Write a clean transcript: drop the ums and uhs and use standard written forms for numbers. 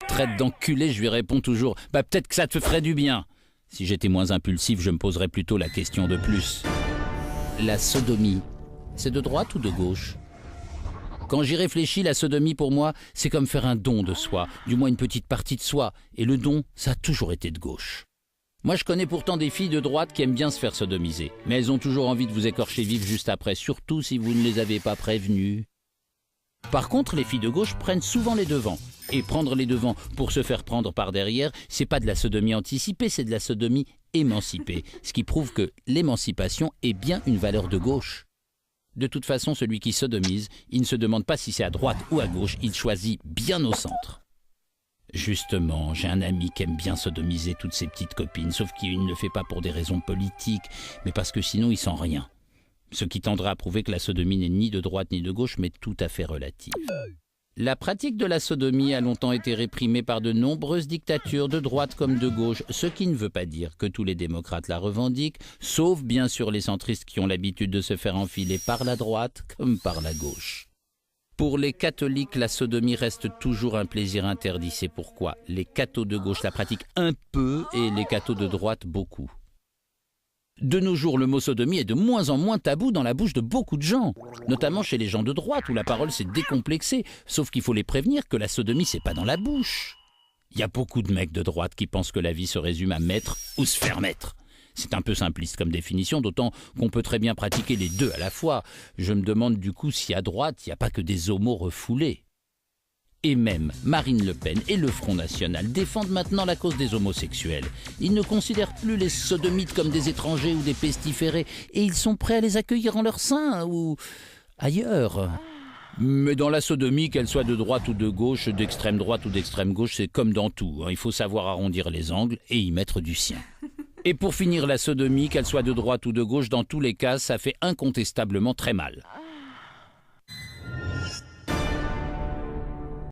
Traite d'enculé, je lui réponds toujours « Bah peut-être que ça te ferait du bien !» Si j'étais moins impulsif, je me poserais plutôt la question de plus. La sodomie, c'est de droite ou de gauche ? Quand j'y réfléchis, la sodomie pour moi, c'est comme faire un don de soi, du moins une petite partie de soi, et le don, ça a toujours été de gauche. Moi je connais pourtant des filles de droite qui aiment bien se faire sodomiser, mais elles ont toujours envie de vous écorcher vif juste après, surtout si vous ne les avez pas prévenues. Par contre, les filles de gauche prennent souvent les devants. Et prendre les devants pour se faire prendre par derrière, c'est pas de la sodomie anticipée, c'est de la sodomie émancipée. Ce qui prouve que l'émancipation est bien une valeur de gauche. De toute façon, celui qui sodomise, il ne se demande pas si c'est à droite ou à gauche, il choisit bien au centre. Justement, j'ai un ami qui aime bien sodomiser toutes ses petites copines, sauf qu'il ne le fait pas pour des raisons politiques, mais parce que sinon il sent rien. Ce qui tendra à prouver que la sodomie n'est ni de droite ni de gauche, mais tout à fait relative. La pratique de la sodomie a longtemps été réprimée par de nombreuses dictatures de droite comme de gauche, ce qui ne veut pas dire que tous les démocrates la revendiquent, sauf bien sûr les centristes qui ont l'habitude de se faire enfiler par la droite comme par la gauche. Pour les catholiques, la sodomie reste toujours un plaisir interdit, c'est pourquoi les cathos de gauche la pratiquent un peu et les cathos de droite beaucoup. De nos jours, le mot sodomie est de moins en moins tabou dans la bouche de beaucoup de gens, notamment chez les gens de droite où la parole s'est décomplexée, sauf qu'il faut les prévenir que la sodomie c'est pas dans la bouche. Il y a beaucoup de mecs de droite qui pensent que la vie se résume à mettre ou se faire mettre. C'est un peu simpliste comme définition, d'autant qu'on peut très bien pratiquer les deux à la fois. Je me demande du coup si à droite, il n'y a pas que des homos refoulés. Et même Marine Le Pen et le Front National défendent maintenant la cause des homosexuels. Ils ne considèrent plus les sodomites comme des étrangers ou des pestiférés, et ils sont prêts à les accueillir en leur sein ou ailleurs. Mais dans la sodomie, qu'elle soit de droite ou de gauche, d'extrême droite ou d'extrême gauche, c'est comme dans tout. Il faut savoir arrondir les angles et y mettre du sien. Et pour finir, la sodomie, qu'elle soit de droite ou de gauche, dans tous les cas, ça fait incontestablement très mal.